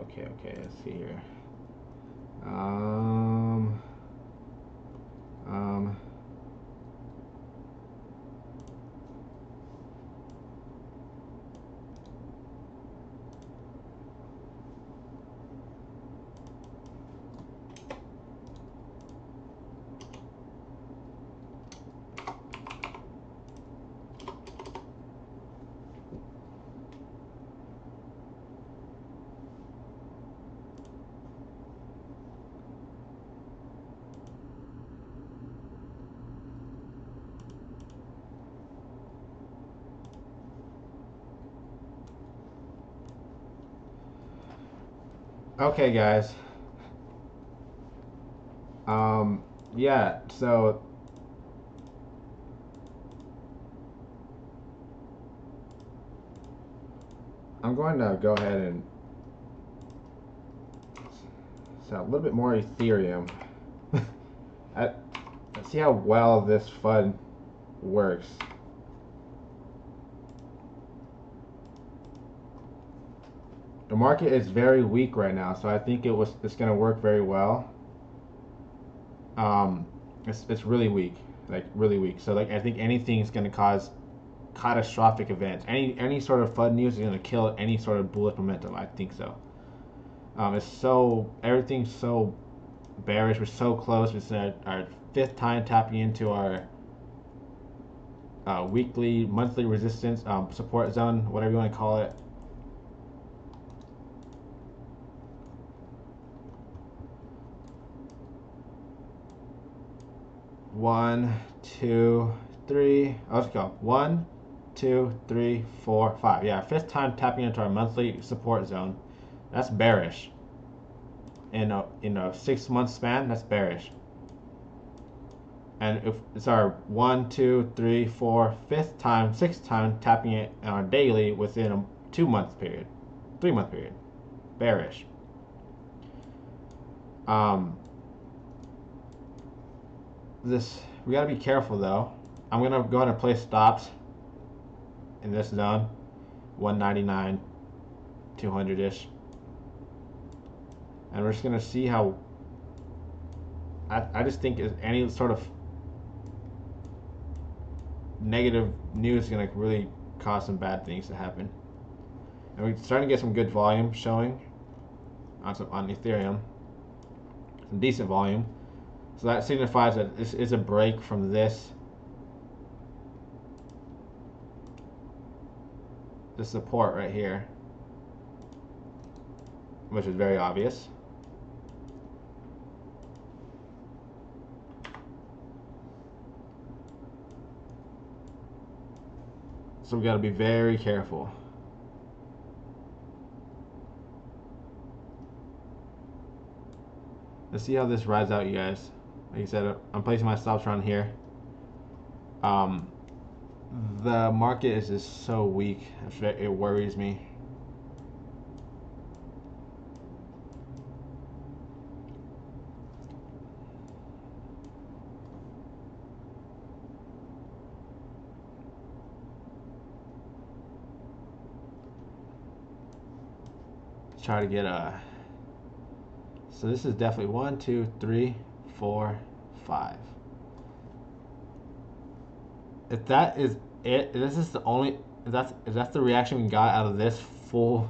Okay. Let's see here. Um, um. Okay, guys. Um, yeah. So I'm going to go ahead and sell a little bit more Ethereum. I, let's see how well this fund works. The market is very weak right now, so I think it's going to work very well. Um, it's really weak, like really weak. So like I think anything is going to cause catastrophic events. Any sort of fund news is going to kill any sort of bullish momentum. I think so. It's so everything's so bearish. We're so close. It's our fifth time tapping into our weekly, monthly resistance support zone, whatever you want to call it. One, two, three. Oh, let's go. One, two, three, four, five. Yeah, fifth time tapping into our monthly support zone. That's bearish. In a 6 month span, that's bearish. And if it's our one, two, three, four, fifth time, sixth time tapping it on our daily within a 2 month period, 3 month period, bearish. Um, this we gotta be careful though. I'm gonna go ahead and place stops in this zone, 199, 200 ish, and we're just gonna see how. I just think any sort of negative news is gonna really cause some bad things to happen. And we're starting to get some good volume showing on Ethereum, some decent volume. So that signifies that this is a break from this the support right here, which is very obvious. So we got to be very careful. Let's see how this rides out, you guys. Like I said, I'm placing my stops around here. Um, the market is just so weak. It worries me. Let's try to get a. So this is definitely 1, 2, 3, 4, 5. If that is it, this is the only. If that's the reaction we got out of this full,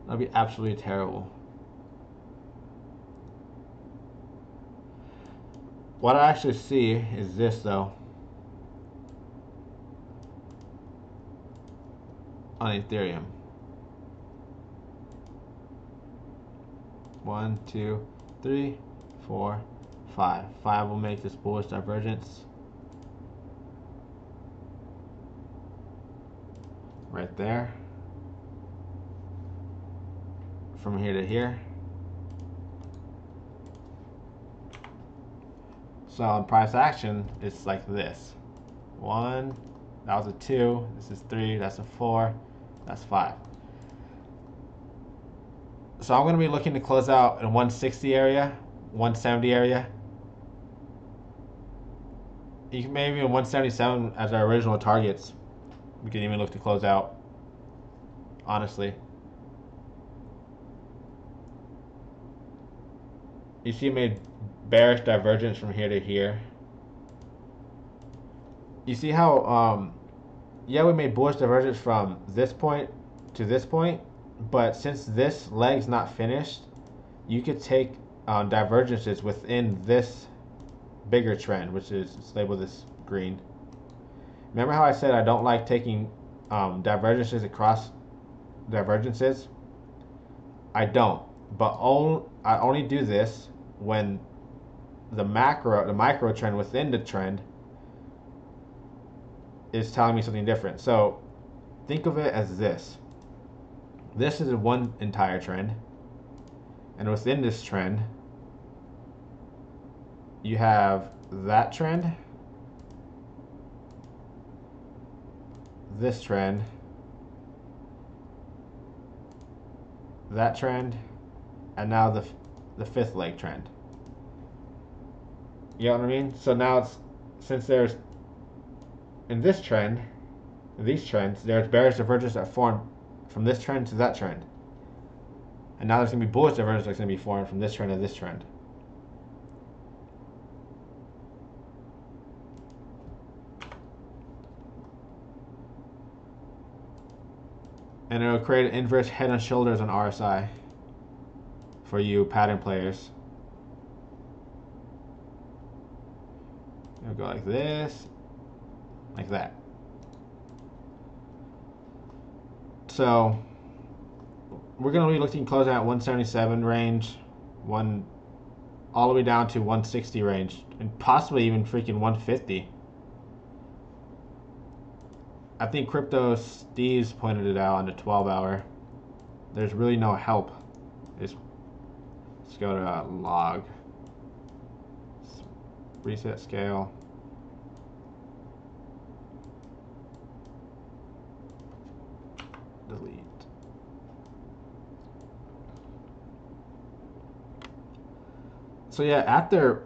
that'd be absolutely terrible. What I actually see is this though on Ethereum. 1, 2, 3, 4, 5. 5 will make this bullish divergence right there, from here to here. So on price action, it's like this. 1, that was a 2, this is 3, that's a 4, that's 5. So I'm going to be looking to close out in 160 area, 170 area. You can maybe in 177 as our original targets. We can even look to close out. honestly. You see, it made bearish divergence from here to here. You see how, yeah, we made bullish divergence from this point to this point, but since this leg's not finished, you could take divergences within this bigger trend, which is, let's label this green. Remember how I said I don't like taking divergences across divergences? I don't, but I only do this when the micro trend within the trend is telling me something different. So think of it as this. This is one entire trend, and within this trend, you have that trend, this trend, that trend, and now the fifth leg trend. You know what I mean? So now it's, since there's, in this trend, in these trends, there's bearish divergence that form from this trend to that trend. And now there's going to be bullish divergence that's going to be formed from this trend to this trend. And it'll create an inverse head and shoulders on RSI for you pattern players. It'll go like this, like that. So we're going to be looking closing at 177 range, all the way down to 160 range, and possibly even freaking 150. I think Crypto Steve's pointed it out on the 12-hour. There's really no help. Let's go to log. Reset scale. Delete. So yeah, after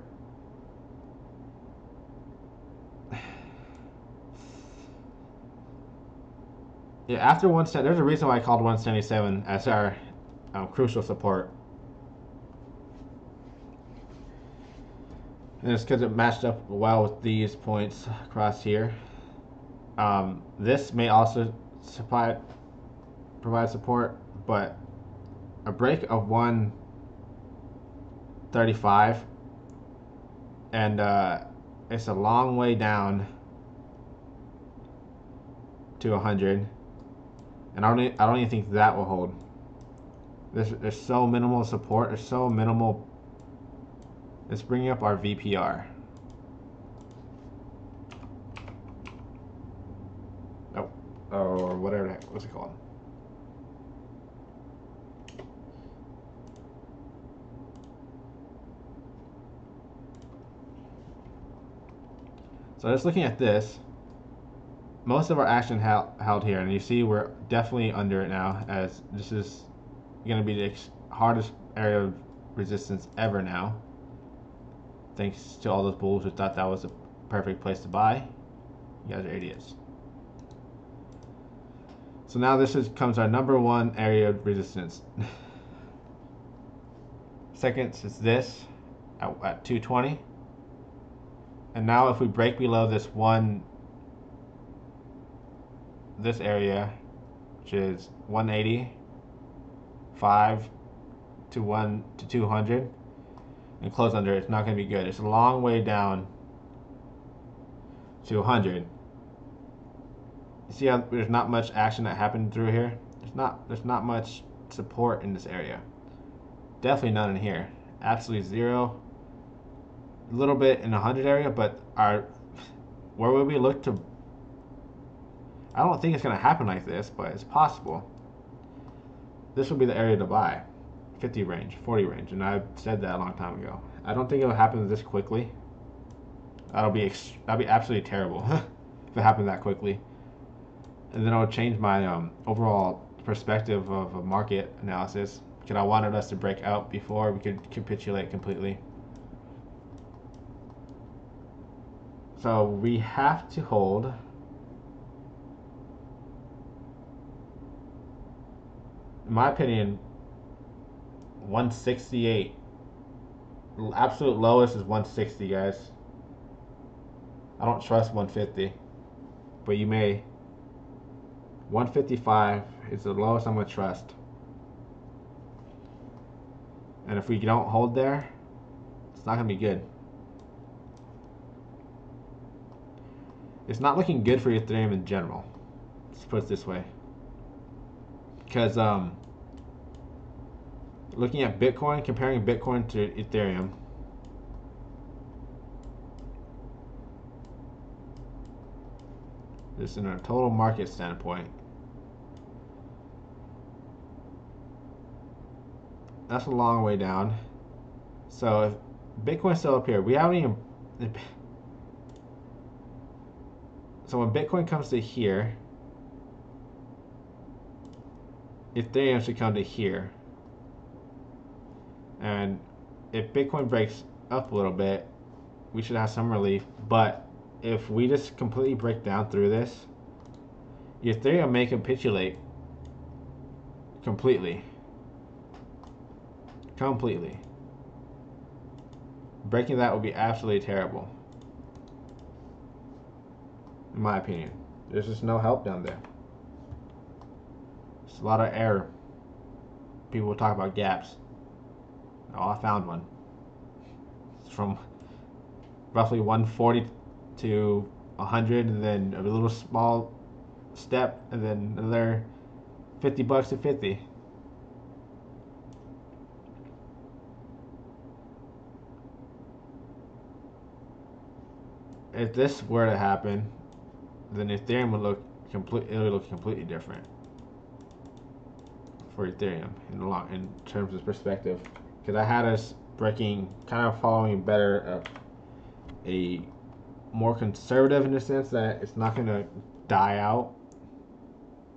after 170, there's a reason why I called 177 as our crucial support. And it's because it matched up well with these points across here. This may also provide support, but a break of 135, and it's a long way down to 100, and I don't even think that will hold. There's so minimal support. There's so minimal. Let's bring up our VPR. Oh, or whatever the heck, what's it called? So just looking at this, most of our action held here, and you see we're definitely under it now, as this is going to be the hardest area of resistance ever now. Thanks to all those bulls who thought that was a perfect place to buy. You guys are idiots. So now this comes our number one area of resistance. Second is this at 220. And now if we break below this area, which is 185 to 200, and close under it, it's not going to be good. It's a long way down to 100. You see how there's not much action that happened through here? There's not much support in this area. Definitely none in here. Absolutely zero. A little bit in the 100 area, but where would we look to? I don't think it's going to happen like this, but it's possible. This would be the area to buy. 50 range, 40 range, and I said that a long time ago. I don't think it'll happen this quickly. That'll be absolutely terrible if it happened that quickly. And then it'll change my overall perspective of a market analysis, because I wanted us to break out before we could capitulate completely. So we have to hold my opinion, 168. Absolute lowest is 160, guys. I don't trust 150, but you may. 155 is the lowest I'm gonna trust. And if we don't hold there, it's not gonna be good. It's not looking good for Ethereum in general. Let's put it this way. Because looking at Bitcoin, comparing Bitcoin to Ethereum, just in a total market standpoint, that's a long way down. So if Bitcoin's still up here, we haven't even. So when Bitcoin comes to here, Ethereum should come to here. And if Bitcoin breaks up a little bit, we should have some relief. But if we just completely break down through this, Ethereum may capitulate completely. Completely. Breaking that would be absolutely terrible, in my opinion. There's just no help down there. It's a lot of error. People will talk about gaps. Oh, I found one. It's from roughly 140 to 100, and then a little small step, and then another $50 to 50. If this were to happen, then Ethereum would look completely different for Ethereum in terms of perspective, because I had us breaking, kind of following better a more conservative in the sense that it's not going to die out,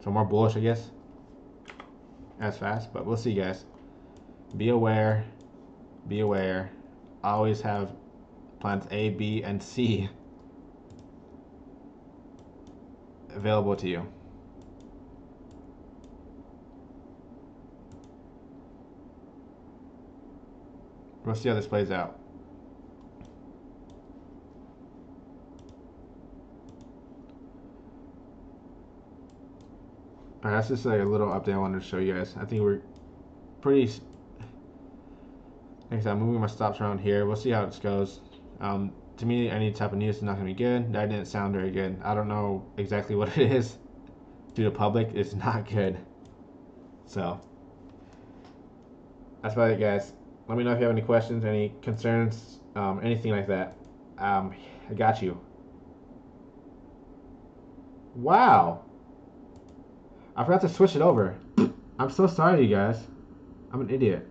so more bullish, I guess, as fast. But we'll see, guys. Be aware. Always have plans A, B, and C available to you. We'll see how this plays out. Alright, that's just like a little update I wanted to show you guys. I think we're pretty. Next time, I'm moving my stops around here. We'll see how this goes. To me, any type of news is not going to be good. That didn't sound very good. I don't know exactly what it is. To the public, it's not good. So, that's about it, guys. Let me know if you have any questions, any concerns, anything like that. I got you. Wow. I forgot to switch it over. I'm so sorry, you guys. I'm an idiot.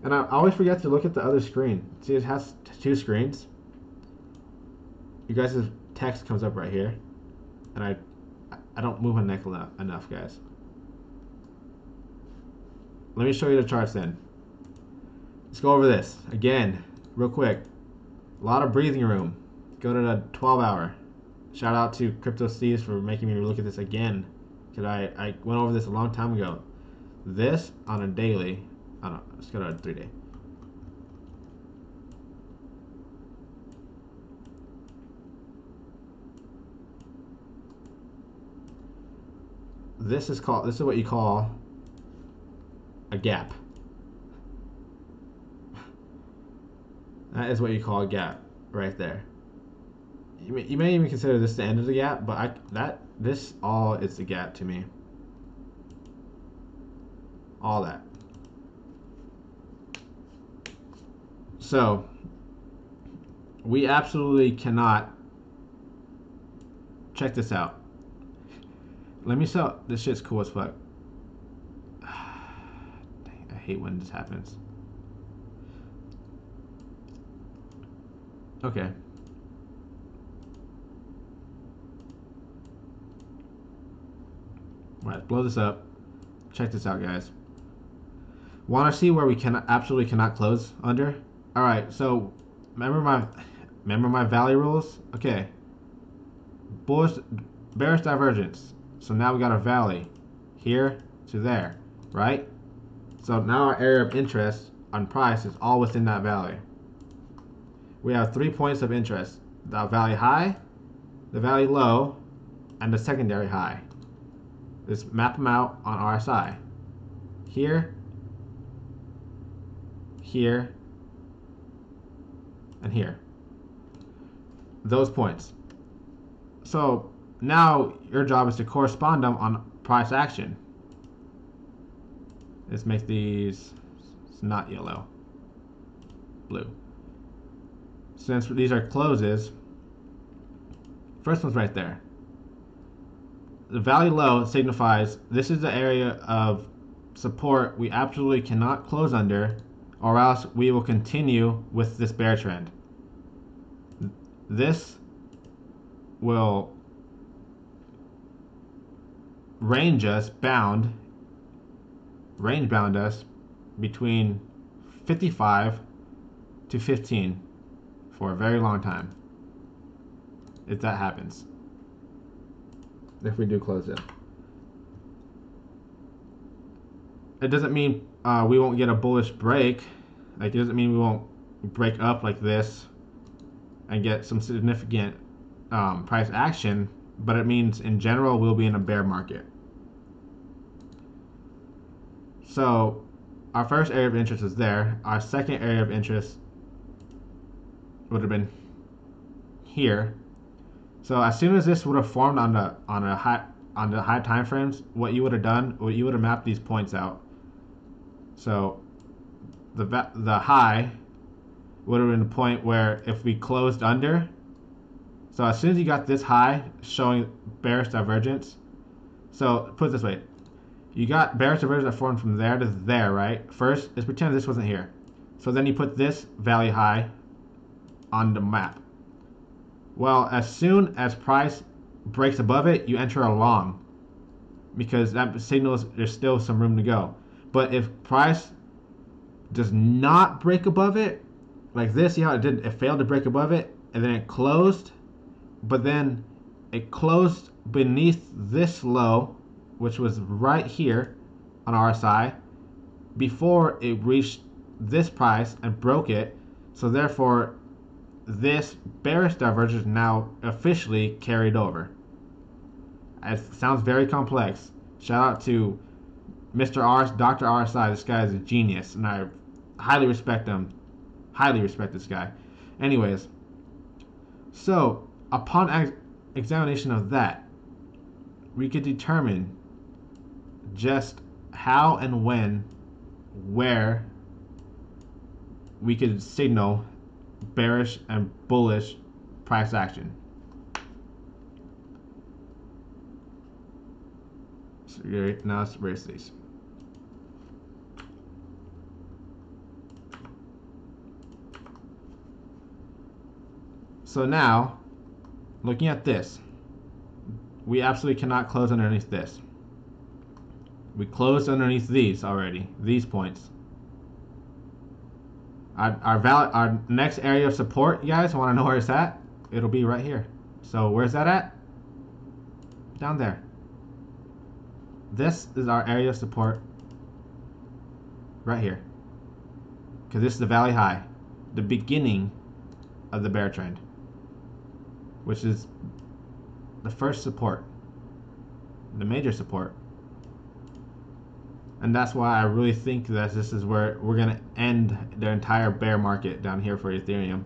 And I always forget to look at the other screen. See, it has two screens. You guys' text comes up right here. And I don't move my neck enough, guys. Let me show you the charts then. Let's go over this again, real quick. A lot of breathing room. Go to the 12-hour. Shout out to Crypto Steve's for making me look at this again, because I went over this a long time ago. This on a daily. I don't know. Let's go to a 3-day. This is what you call a gap. That is what you call a gap right there. You may even consider this the end of the gap, but this all is the gap to me. All that. So we absolutely cannot. Check this out. Let me sell. This shit's cool as fuck. I hate when this happens. Okay. Alright, blow this up. Check this out, guys. Want to see where we absolutely cannot close under? Alright, so remember my valley rules? Okay. Bearish divergence. So now we got a valley here to there, right? So now our area of interest on price is all within that valley. We have 3 points of interest: the valley high, the valley low, and the secondary high. Let's map them out on RSI. Here, here, and here. Those points. So now your job is to correspond them on price action. Let's make these not yellow, blue. Since these are closes, first one's right there. The valley low signifies this is the area of support we absolutely cannot close under, or else we will continue with this bear trend. This will range bound us between 55 to 15 for a very long time, if that happens. If we do close it, it doesn't mean we won't get a bullish break. Like, it doesn't mean we won't break up like this and get some significant price action, but it means in general we'll be in a bear market. So our first area of interest is there. Our second area of interest would have been here. So as soon as this would have formed on the high time frames, what you would have done, you would have mapped these points out. So the high would have been the point where if we closed under. So as soon as you got this high showing bearish divergence, so put it this way, you got bearish divergence that formed from there to there, right? First, let's pretend this wasn't here. So then you put this valley high on the map. Well, as soon as price breaks above it, you enter a long, because that signals there's still some room to go. But if price does not break above it, like this, see how it failed to break above it, and then it closed, but then it closed beneath this low, which was right here on RSI, before it reached this price and broke it. So therefore, this bearish divergence now officially carried over. It sounds very complex. Shout out to Mr. Dr. RSI. This guy is a genius, and I highly respect him. Highly respect this guy. Anyways, so upon examination of that, we could determine just how and when, where we could signal bearish and bullish price action. So now let's erase these. So now, looking at this, we absolutely cannot close underneath this. We closed underneath these already, these points. Our next area of support, you guys want to know where it's at? It'll be right here. So where's that at? Down there. This is our area of support right here, because this is the valley high, the beginning of the bear trend, which is the first support, the major support. And that's why I really think that this is where we're going to end the entire bear market down here for Ethereum.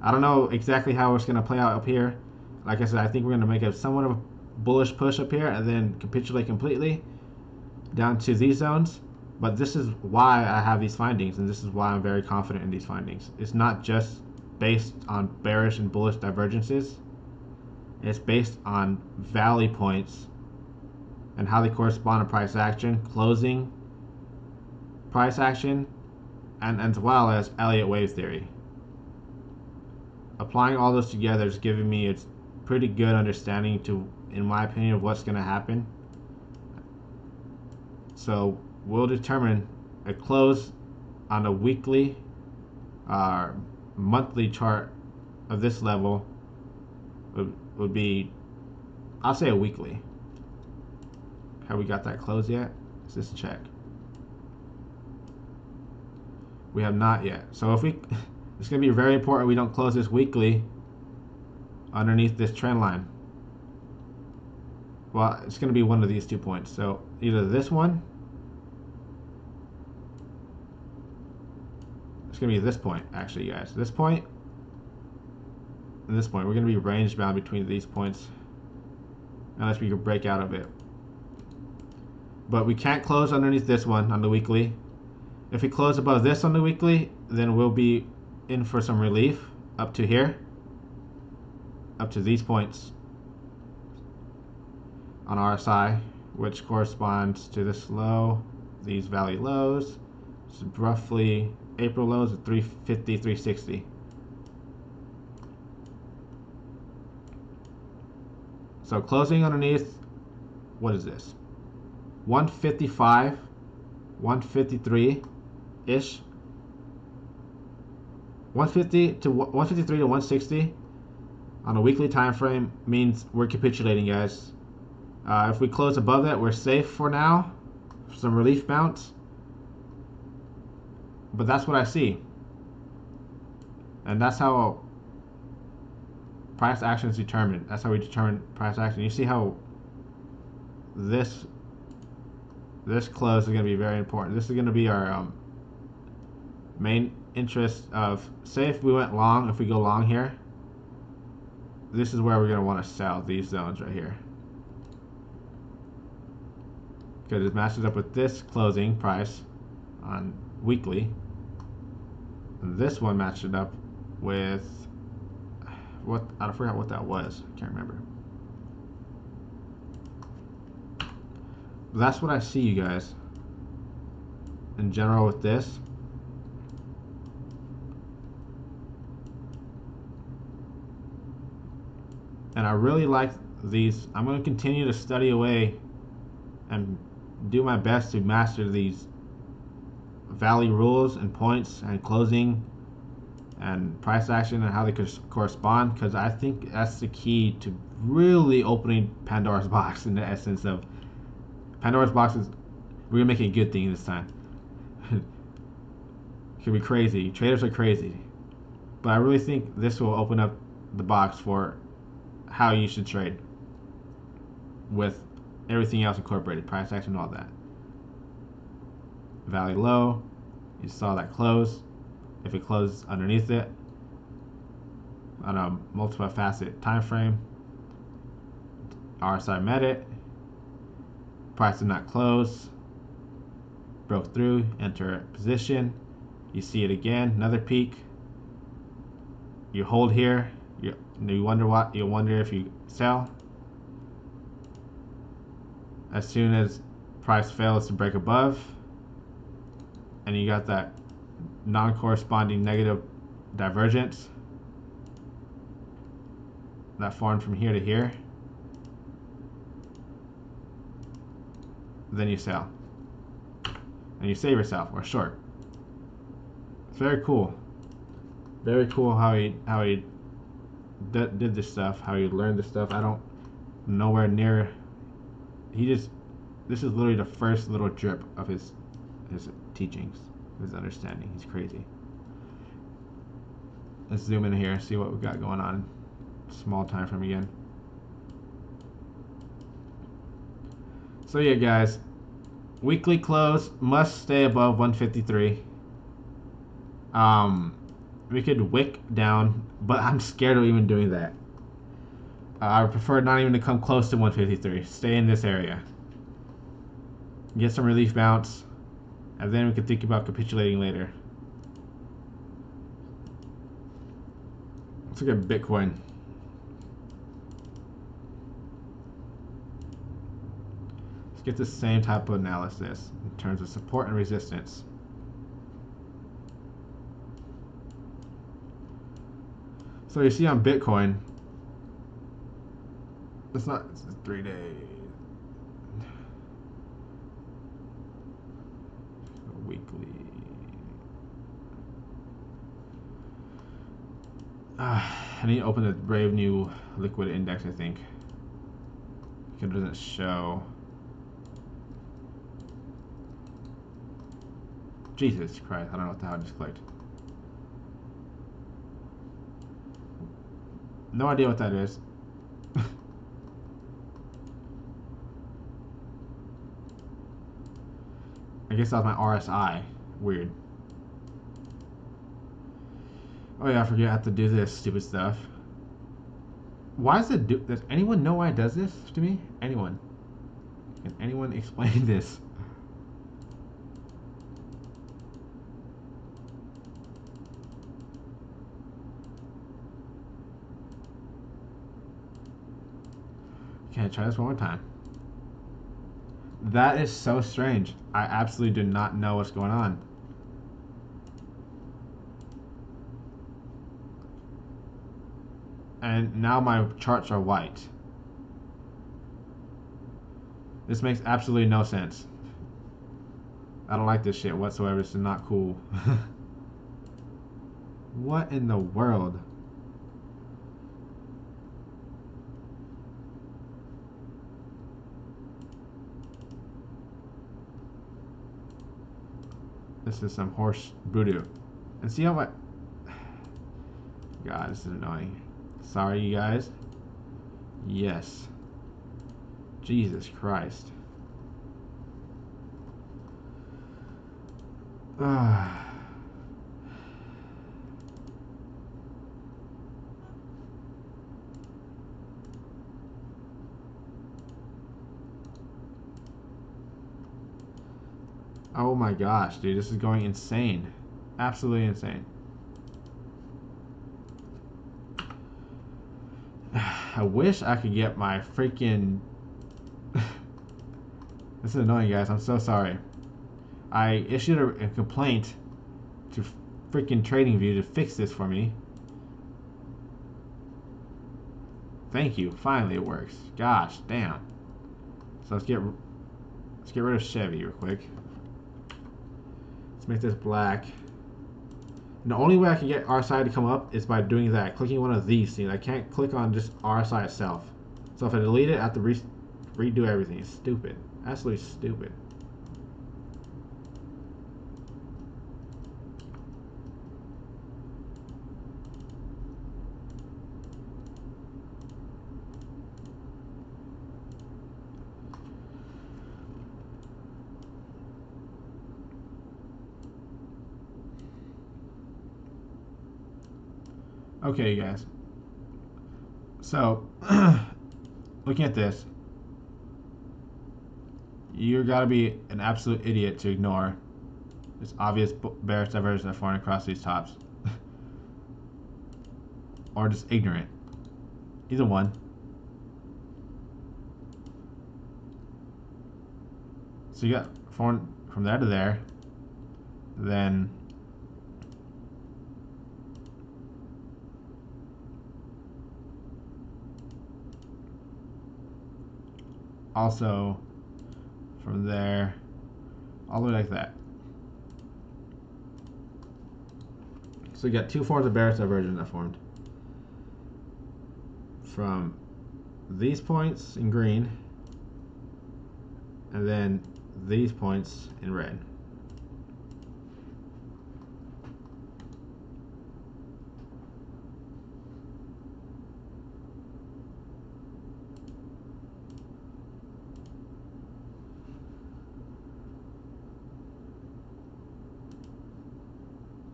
I don't know exactly how it's going to play out up here. Like I said, I think we're going to make a somewhat of a bullish push up here and then capitulate completely down to these zones. But this is why I have these findings, and this is why I'm very confident in these findings. It's not just based on bearish and bullish divergences. It's based on valley points and how they correspond to price action, closing price action, and as well as Elliott wave theory. Applying all those together is giving me a pretty good understanding to, in my opinion, of what's going to happen. So we'll determine a close on a weekly monthly chart of this level would be, I'll say a weekly, Have we got that close yet? Let's just check. We have not yet. So if we, it's going to be very important we don't close this weekly underneath this trend line. Well, it's going to be one of these 2 points. So either this one, it's going to be this point, actually, guys. This point and this point. We're going to be range bound between these points unless we can break out of it. But we can't close underneath this one on the weekly. If we close above this on the weekly, then we'll be in for some relief up to here, up to these points on RSI, which corresponds to this low, these value lows. It's roughly April lows at 350, 360. So closing underneath, what is this? 155, 153-ish. 150 to 153 to 160 on a weekly time frame means we're capitulating, guys. If we close above that, we're safe for now. Some relief bounce. But that's what I see. And that's how price action is determined. That's how we determine price action. You see how this close is going to be very important. This is going to be our main interest of, say if we went long, if we go long here, this is where we're going to want to sell these zones right here. Because it matches up with this closing price on weekly. And this one matched it up with what, I forgot what that was. I can't remember. But that's what I see, you guys, in general with this. And I really like these. I'm going to continue to study away and do my best to master these value rules and points and closing and price action and how they could correspond, because I think that's the key to really opening Pandora's box, in the essence of Pandora's box is, we're gonna make it a good thing this time. It could be crazy. Traders are crazy. But I really think this will open up the box for how you should trade with everything else incorporated, price action, all that. Value low, you saw that close. If it closes underneath it on a multifaceted time frame, RSI met it, price did not close, broke through, enter position, you see it again, another peak, you hold here, you wonder if you sell. As soon as price fails to break above, and you got that non-corresponding negative divergence that formed from here to here, then you sell and you save yourself, or short. It's very cool. Very cool how he did this stuff, how he learned this stuff. I don't nowhere near. This is literally the first little drip of his teachings, his understanding. He's crazy. Let's zoom in here, see what we got going on. Small time frame again. So yeah, guys, weekly close must stay above 153. We could wick down, but I'm scared of even doing that. I would prefer not even to come close to 153. Stay in this area. Get some relief bounce, and then we could think about capitulating later. Let's look at Bitcoin. Let's get the same type of analysis in terms of support and resistance. So you see on Bitcoin, it's 3 days. Weekly. I need to open the Brave New Liquid Index, I think, because it doesn't show. Jesus Christ, I don't know what the hell I just clicked. No idea what that is. I guess that was my RSI. Weird. Oh yeah, I forget I have to do this stupid stuff. Why does it do... Does anyone know why it does this to me? Anyone? Can anyone explain this? Okay, try this one more time. That is so strange. I absolutely do not know what's going on. And now my charts are white. This makes absolutely no sense. I don't like this shit whatsoever. This is not cool. What in the world? This is some horse voodoo. And see how my... God, this is annoying. Sorry, you guys. Yes. Jesus Christ. Oh my gosh, dude, this is going insane. Absolutely insane. I wish I could get my freaking... This is annoying, guys. I'm so sorry. I issued a complaint to freaking TradingView to fix this for me. Thank you. Finally, it works. Gosh, damn. So let's get rid of Chevy real quick. Let's make this black. And the only way I can get RSI to come up is by doing that, clicking one of these things. I can't click on just RSI itself. So if I delete it, I have to redo everything. It's stupid. Absolutely stupid. Okay, you guys. So, looking at this, you gotta be an absolute idiot to ignore this obvious bearish divergence that's forming across these tops. Or just ignorant. Either one. So you got from there to there, then also from there all the way like that. So you got two forms of bearish divergence that formed. From these points in green and then these points in red.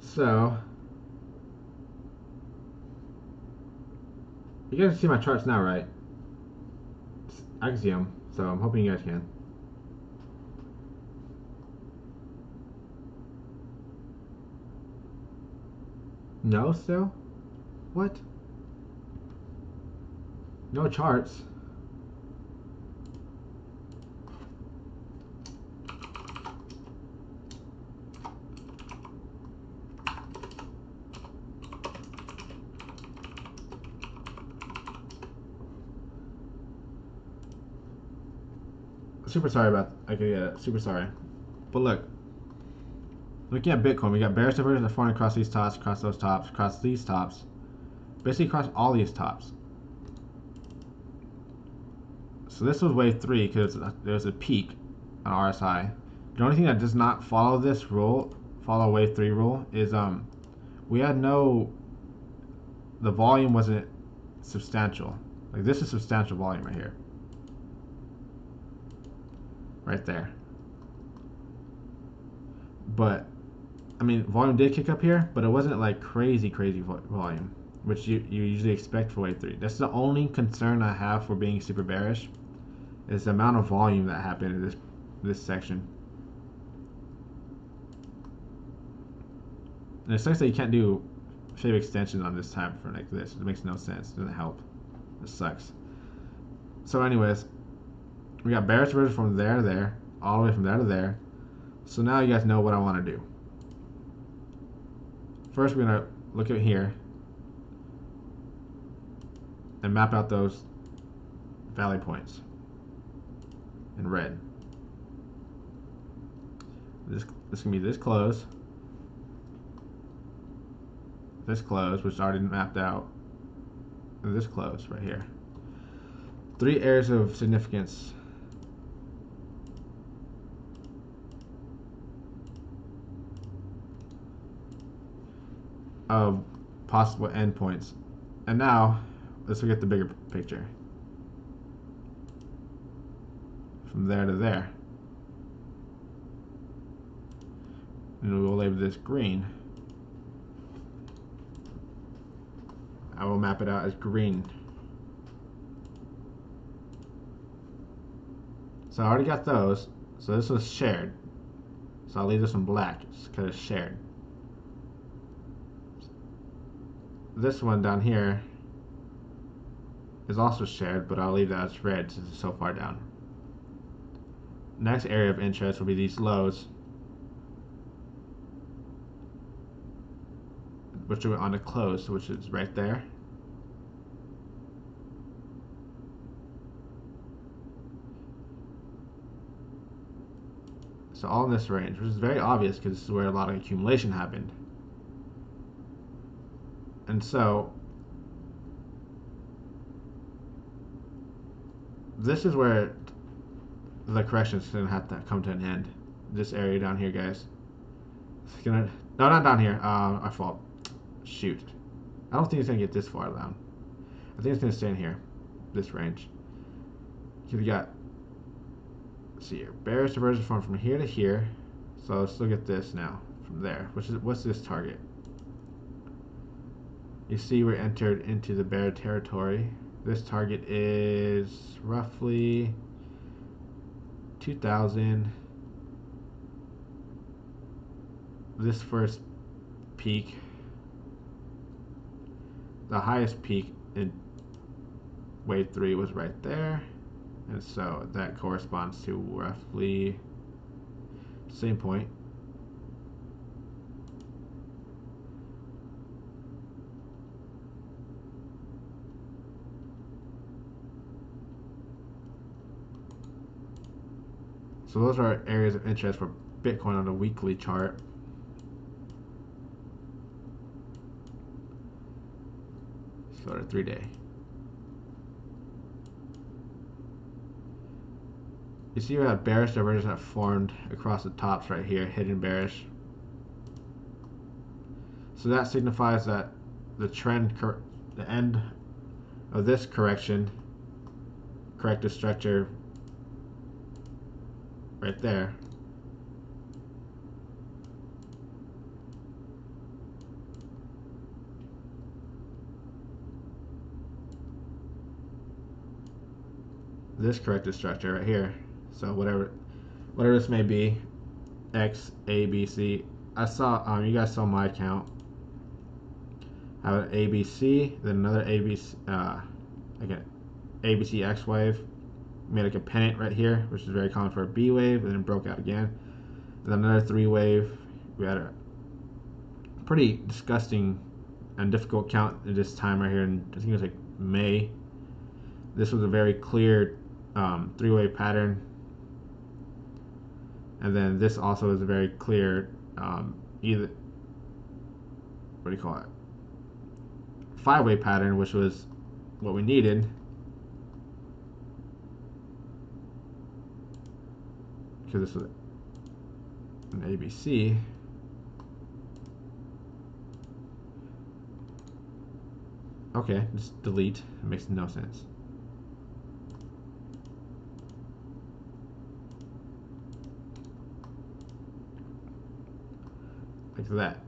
So you guys can see my charts now, right? I can see them, so I'm hoping you guys can. No, still? What? No charts. Super sorry about. Okay, yeah, super sorry. But look, looking at Bitcoin, we got bearish divergence that forming across these tops, across those tops, across these tops, basically across all these tops. So this was wave 3 because there's a peak on RSI. The only thing that does not follow this rule follow wave 3 rule is we had the volume wasn't substantial. Like this is substantial volume right here. Right there. But I mean, volume did kick up here, but it wasn't like crazy volume, which you usually expect for wave 3. That's the only concern I have for being super bearish, is the amount of volume that happened in this section. And it sucks that you can't do shape extensions on this time for like this. It makes no sense. It doesn't help. It sucks. So anyways, we got bearish reversal from there to there, all the way from there to there. So now you guys know what I want to do. First, we're going to look at here and map out those valley points in red. This can be this close, which is already mapped out, and this close right here. 3 areas of significance. Of possible endpoints. And now, let's look at the bigger picture. From there to there. And we'll label this green. I will map it out as green. So I already got those. So this was shared. So I'll leave this one black just because it's shared. This one down here is also shared, but I'll leave that as red since it's so far down. Next area of interest will be these lows, which are on the close, which is right there. So all in this range, which is very obvious because this is where a lot of accumulation happened. And so this is where the correction is going to have to come to an end. This area down here, guys. It's gonna, no, not down here. Our fault. Shoot. I don't think it's going to get this far down. I think it's going to stay in here. This range. Here we got, let's see here, bearish divergence form from here to here. So let's look at this now from there. What's this target? You see we're entered into the bear territory. This target is roughly 2,000. This first peak, the highest peak in wave 3 was right there. And so that corresponds to roughly same point. So those are areas of interest for Bitcoin on the weekly chart. Let's go to 3-day. You see we have bearish divergence that formed across the tops right here, hidden bearish. So that signifies that the trend, the end of this corrective structure right there, this corrective structure right here. So whatever this may be, X, A, B, C. I saw you guys saw my account. I have an ABC, then another ABC, again, ABC X wave. Made like a pennant right here, which is very common for a B wave, and then broke out again. And then another 3 wave. We had a pretty disgusting and difficult count at this time right here, and I think it was like May. This was a very clear 3-wave pattern, and then this also is a very clear either, what do you call it, 5-wave pattern, which was what we needed. Because this was an ABC. Okay, just delete. It makes no sense. Like that.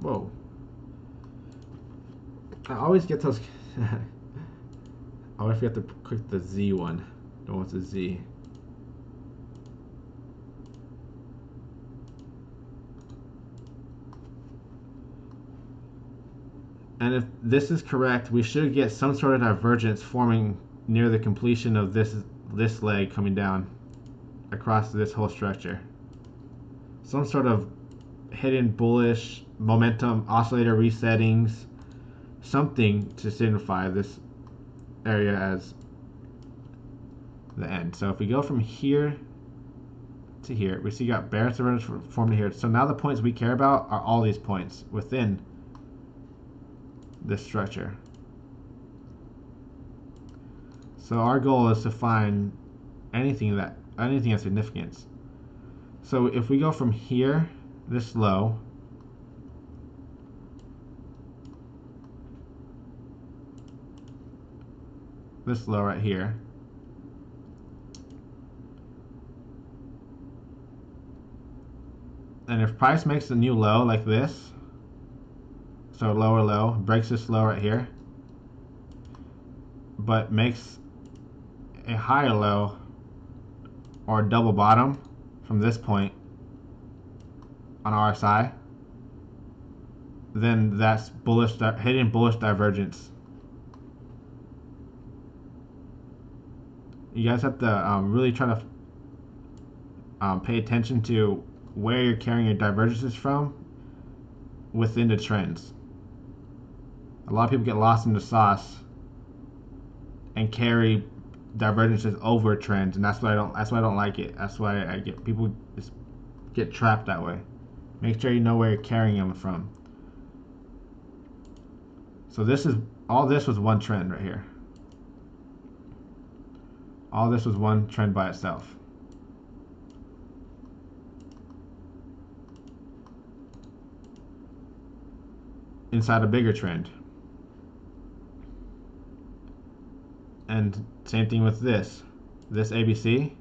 Whoa. I always get those. I always forget to click the Z one. Don't want the Z. And if this is correct, we should get some sort of divergence forming near the completion of this leg coming down across this whole structure. Some sort of hidden bullish momentum oscillator resettings, something to signify this area as the end. So if we go from here to here, we see you got bearish divergence formed here. So now the points we care about are all these points within this structure. So our goal is to find anything of significance. So if we go from here, this low, right here, and if price makes a new low like this, so lower low, breaks this low right here, but makes a higher low or a double bottom from this point on RSI, then that's hidden bullish divergence. You guys have to really try to pay attention to where you're carrying your divergences from within the trends. A lot of people get lost in the sauce and carry divergences over trends, and that's why I don't like it. That's why I get people just get trapped that way. Make sure you know where you're carrying them from. So all this was one trend right here. All this was one trend by itself. Inside a bigger trend. And same thing with this. This ABC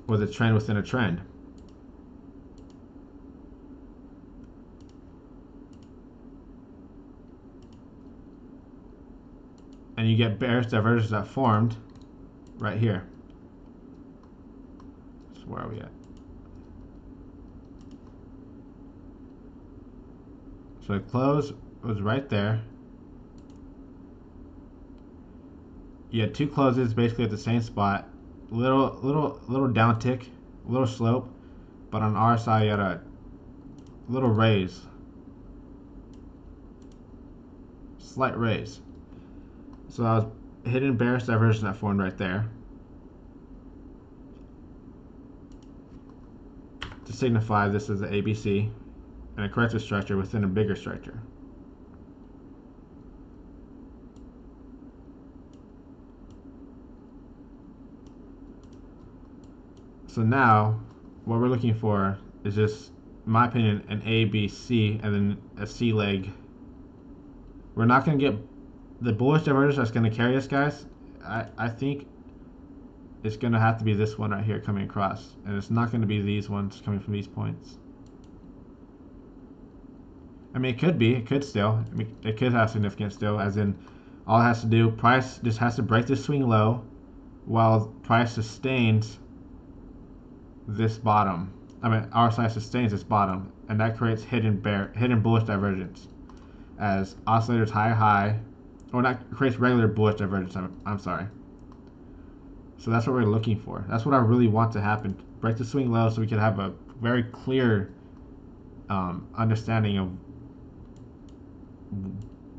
was a trend within a trend. And you get bearish divergence that formed right here. So where are we at? So the close was right there. You had two closes basically at the same spot. Little down tick, little slope, but on RSI you had a little raise. Slight raise. So that was hidden bearish divergence that formed right there. To signify this is the ABC and a corrective structure within a bigger structure. So now what we're looking for is just, in my opinion, an A, B, C, and then a C leg. We're not going to get the bullish divergence that's going to carry us, guys. I think it's going to have to be this one right here coming across, and it's not going to be these ones coming from these points. I mean, it could be. It could still. I mean, it could have significance still, as in all it has to do, price just has to break this swing low while price sustains this bottom. I mean, RSI sustains this bottom, and that creates hidden bullish divergence as oscillators high, or not, creates regular bullish divergence. I'm sorry. So that's what we're looking for. That's what I really want to happen. Break the swing low so we can have a very clear understanding of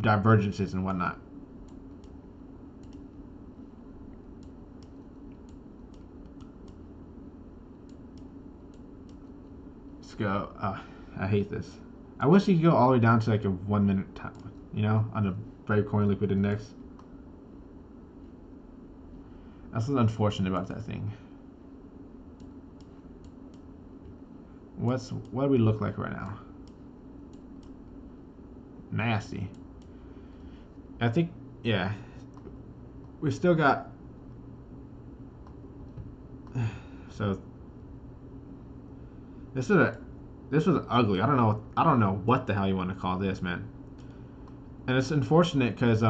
divergences and whatnot. Let's go. I hate this. I wish you could go all the way down to like a 1 minute time, you know, on the Brave Coin Liquid Index. That's what's unfortunate about that thing. What do we look like right now? Nasty. I think, yeah. We still got. So this was ugly. I don't know what the hell you want to call this, man. And it's unfortunate because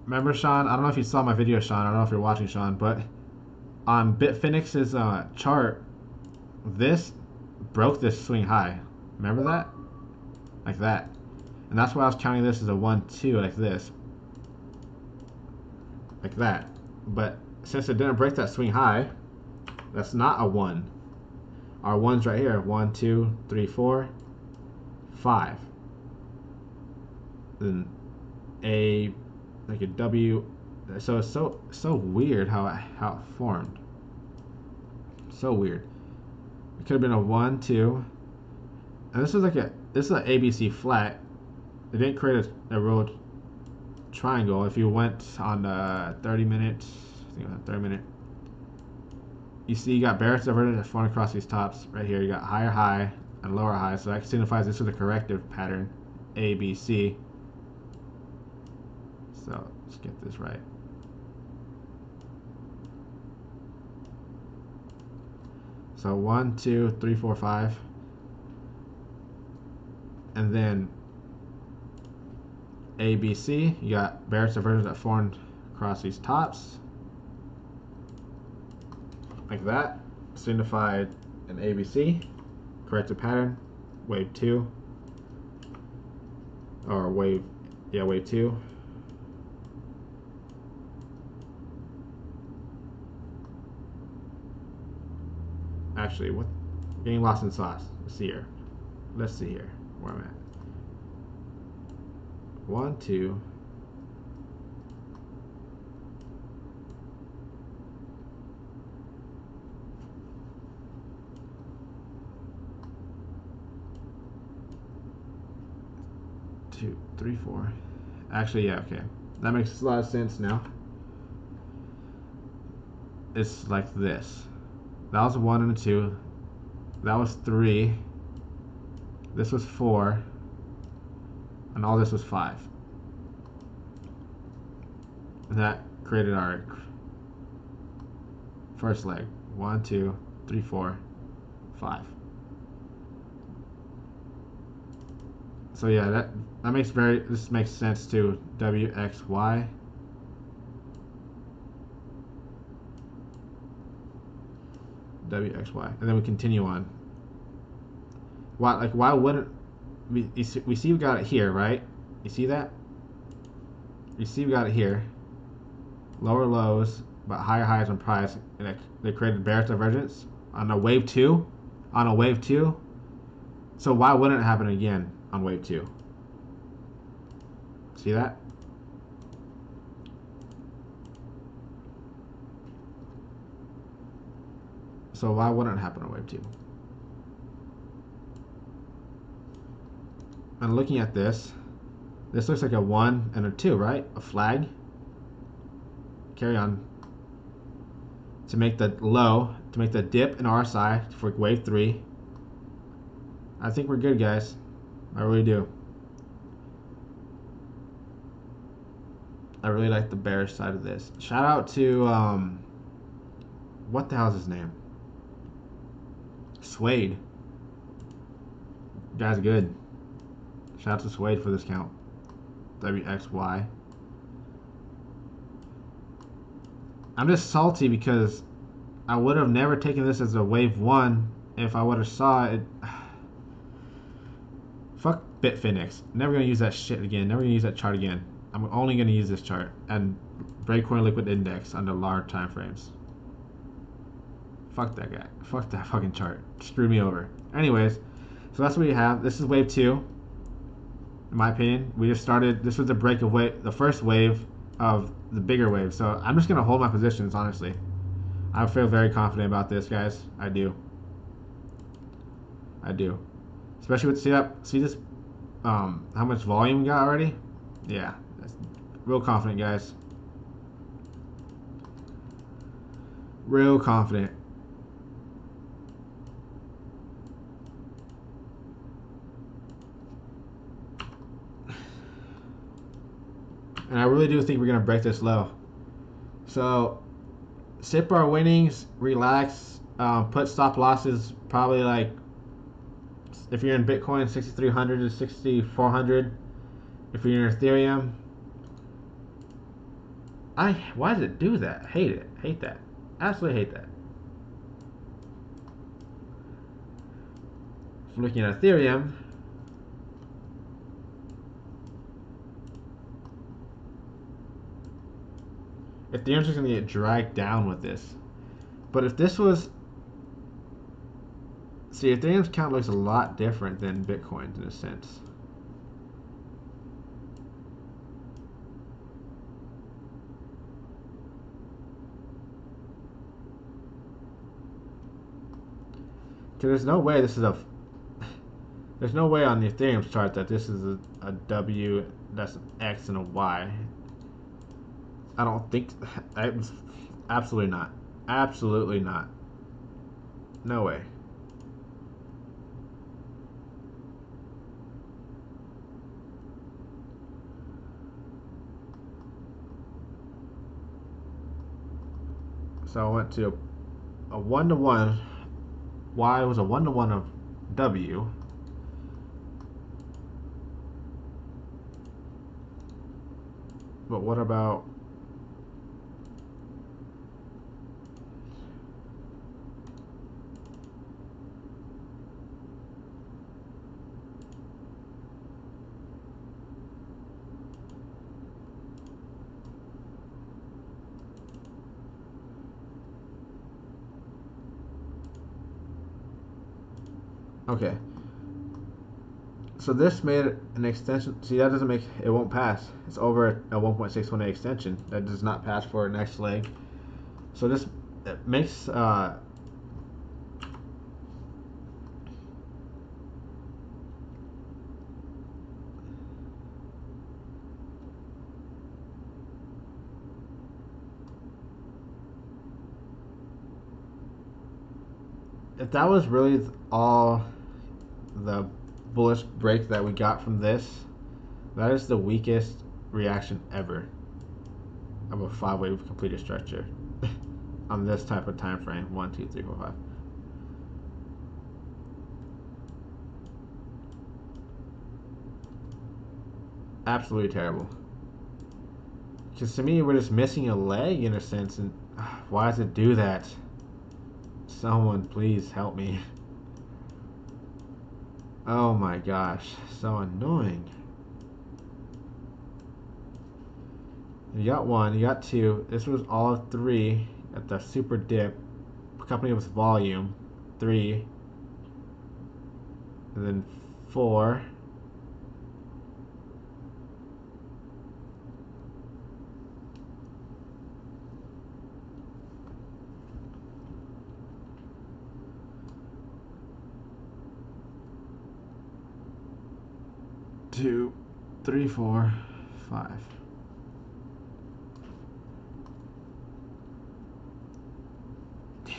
remember Sean? I don't know if you saw my video, Sean. I don't know if you're watching, Sean, but on Bitfinex's chart, this broke this swing high. Remember that? Like that. And that's why I was counting this as a 1-2, like this. Like that. But since it didn't break that swing high, that's not a 1. Our 1's right here. 1, 2, 3, 4, 5. Then a like a W. So it's so weird how it formed. So weird. It could have been a 1, 2, and this is an ABC flat. It didn't create a real triangle. If you went on the 30 minutes, I think it was 30 minute. You see, you got bearish divergence formed across these tops right here. You got higher high and lower high, so that signifies this is a corrective pattern, A, B, C. So let's get this right. So 1, 2, 3, 4, 5, and then A, B, C. You got bearish divergence that formed across these tops, like that, signified an ABC, corrected pattern, wave 2, or wave 2. Actually, what? Getting lost in sauce. Let's see here. Let's see here where I'm at. 1, 2. Two, 3, 4. Actually, yeah, okay. That makes a lot of sense now. It's like this. That was a 1 and a 2. That was 3. This was 4. And all this was 5. And that created our first leg. 1, 2, 3, 4, 5. So yeah, this makes sense too. WXY. WXY, and then we continue on. Why wouldn't we see we got it here, right? You see that? You see we got it here. Lower lows, but higher highs on price, and they created bearish divergence on a wave 2. On a wave 2. So why wouldn't it happen again on wave 2? See that? So why wouldn't it happen on wave 2? And looking at this looks like a 1 and a 2, right? A flag. Carry on. To make the low, to make the dip in RSI for wave 3. I think we're good, guys. I really do. I really like the bearish side of this. Shout out to what the hell is his name? Suede. Guy's good. Shout out to Suede for this count. WXY. I'm just salty because I would have never taken this as a wave 1 if I would have saw it. Fuck Bitfinex. Never gonna use that shit again. Never gonna use that chart again. I'm only gonna use this chart and Breakcoin Liquid Index under large time frames. Fuck that guy. Fuck that fucking chart. Screw me over. Anyways, so that's what we have. This is wave 2. In my opinion, we just started. This was the break of wave, the first wave of the bigger wave. So I'm just gonna hold my positions. Honestly, I feel very confident about this, guys. I do. Especially with see this how much volume we got already. Yeah, that's real confident, guys. Real confident. And I really do think we're gonna break this low. So sip our winnings, relax, put stop losses probably like if you're in Bitcoin 6,300 to 6,400. If you're in Ethereum, why does it do that? Hate it. Hate that. Absolutely hate that. So looking at Ethereum, Ethereum's just gonna get dragged down with this. But if this was, see, Ethereum's count looks a lot different than Bitcoin's in a sense. Because there's no way this is there's no way on the Ethereum chart that this is a W that's an X and a Y. I don't think, absolutely not. Absolutely not. No way. So I went to a 1-to-1. Y was a 1-to-1 of W. But what about okay. So this made an extension. See, that doesn't make it won't pass. It's over a 1.618 extension. That does not pass for our next leg. So this makes if that was really all the bullish break that we got from this, that is the weakest reaction ever of a 5-wave completed structure on this type of time frame. 1, 2, 3, 4, 5. Absolutely terrible. Because to me, we're just missing a leg in a sense, and why does it do that? Someone please help me. Oh my gosh, so annoying. You got 1, you got 2. This was all of 3 at the super dip. Company with volume, 3. And then 4. Two, 3, 4, 5.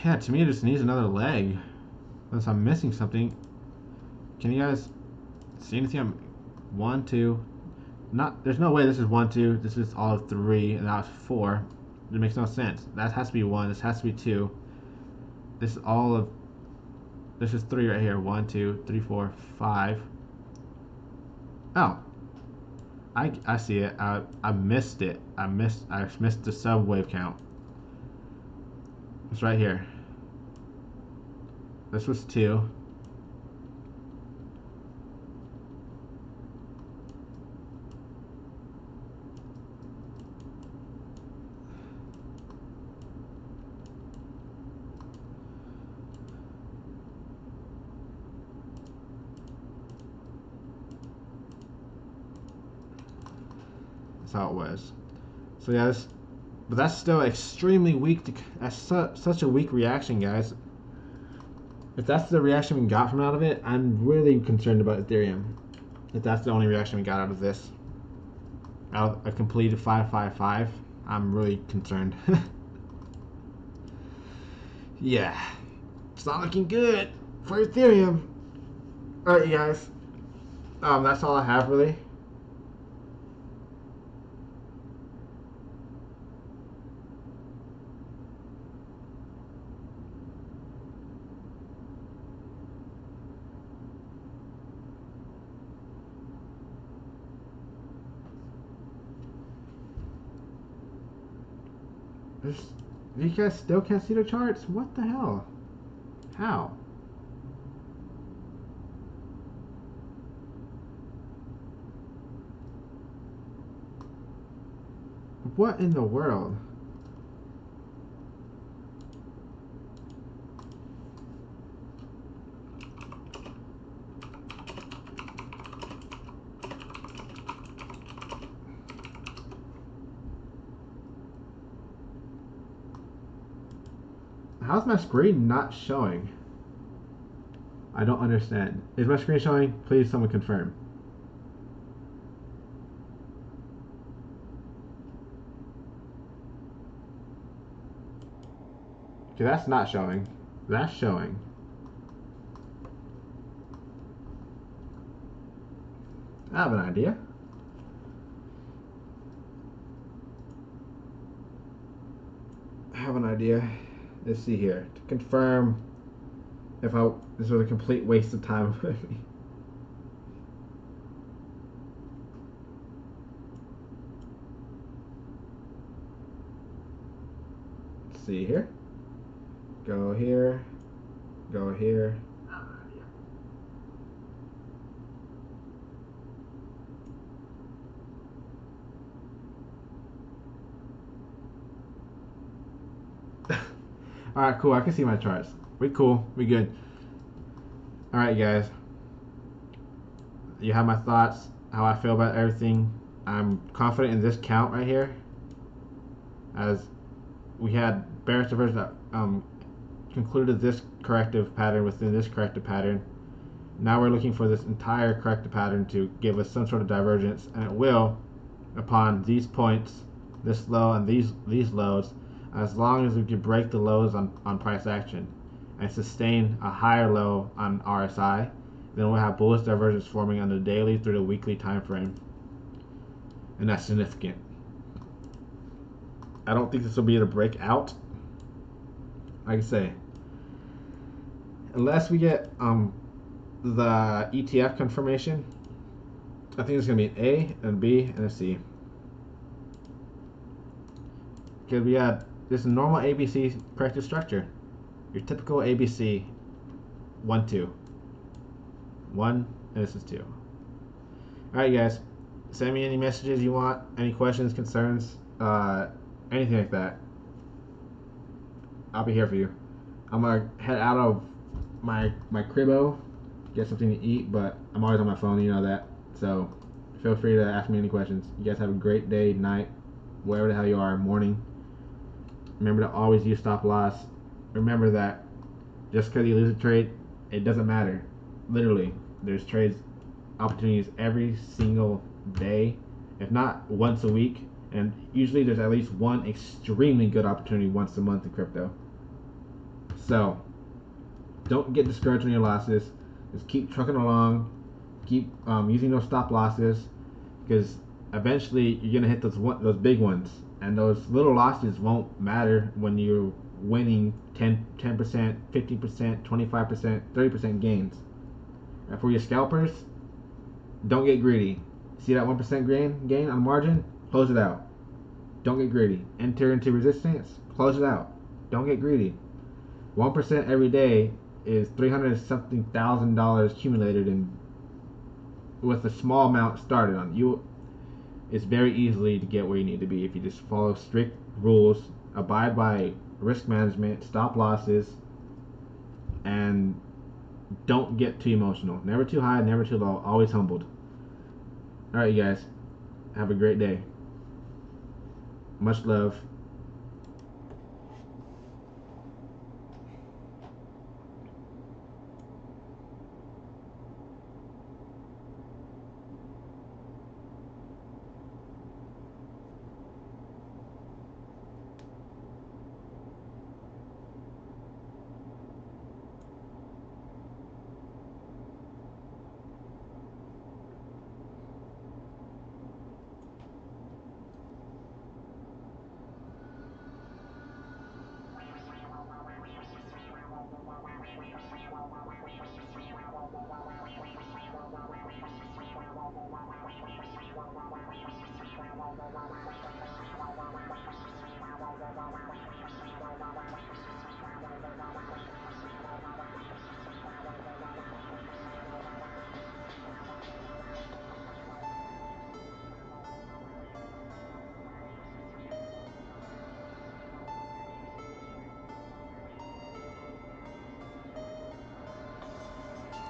Yeah, to me it just needs another leg. Unless I'm missing something. Can you guys see anything? I'm 1, 2. Not. There's no way this is 1, 2. This is all of 3, and that was 4. It makes no sense. That has to be 1. This has to be 2. This is all of. This is 3 right here. 1, 2, 3, 4, 5. Oh, I see it. I missed it. I missed the sub wave count. It's right here. This was 2. That's how it was. So yeah, but that's still extremely weak. That's such a weak reaction, guys. If that's the reaction we got from out of it, I'm really concerned about Ethereum. If that's the only reaction we got out of this, out of a completed 555, I'm really concerned. Yeah, it's not looking good for Ethereum. All right, you guys. That's all I have really. You guys still can't see the charts? What the hell? How? What in the world? How's my screen not showing? I don't understand. Is my screen showing? Please someone confirm. Okay, that's not showing. That's showing. I have an idea. I have an idea. Let's see here. To confirm if this was a complete waste of time for me. Let's see here. Go here. Go here. Alright, cool. I can see my charts. We cool. We good. Alright, guys. You have my thoughts, how I feel about everything. I'm confident in this count right here. As we had bearish divergence that concluded this corrective pattern within this corrective pattern. Now we're looking for this entire corrective pattern to give us some sort of divergence, and it will upon these points, this low and these lows, as long as we can break the lows on price action and sustain a higher low on RSI, then we'll have bullish divergence forming on the daily through the weekly time frame, and that's significant. I don't think this will be able to break out. Like I say, unless we get the ETF confirmation, I think it's gonna be an A and a B and a C. Because we had this normal ABC corrective structure, your typical ABC, 1, 2, 1, and this is 2. All right, guys, send me any messages you want, any questions, concerns, anything like that. I'll be here for you. I'm gonna head out of my cribbo, get something to eat, but I'm always on my phone, you know that. So feel free to ask me any questions. You guys have a great day, night, wherever the hell you are, morning. Remember to always use stop loss. Remember that just because you lose a trade, it doesn't matter. Literally, there's trades opportunities every single day, if not once a week, and usually there's at least one extremely good opportunity once a month in crypto. So don't get discouraged on your losses. Just keep trucking along. Keep using those stop losses, because eventually you're gonna hit those big ones, and those little losses won't matter when you're winning 10%, 50%, 25%, 30% gains. And for your scalpers, don't get greedy. See that 1% gain on margin? Close it out. Don't get greedy. Enter into resistance. Close it out. Don't get greedy. 1% every day is $300-something thousand accumulated, and with a small amount started on you, it's very easily to get where you need to be if you just follow strict rules, abide by risk management, stop losses, and don't get too emotional. Never too high, never too low, always humbled. Alright, you guys, have a great day. Much love.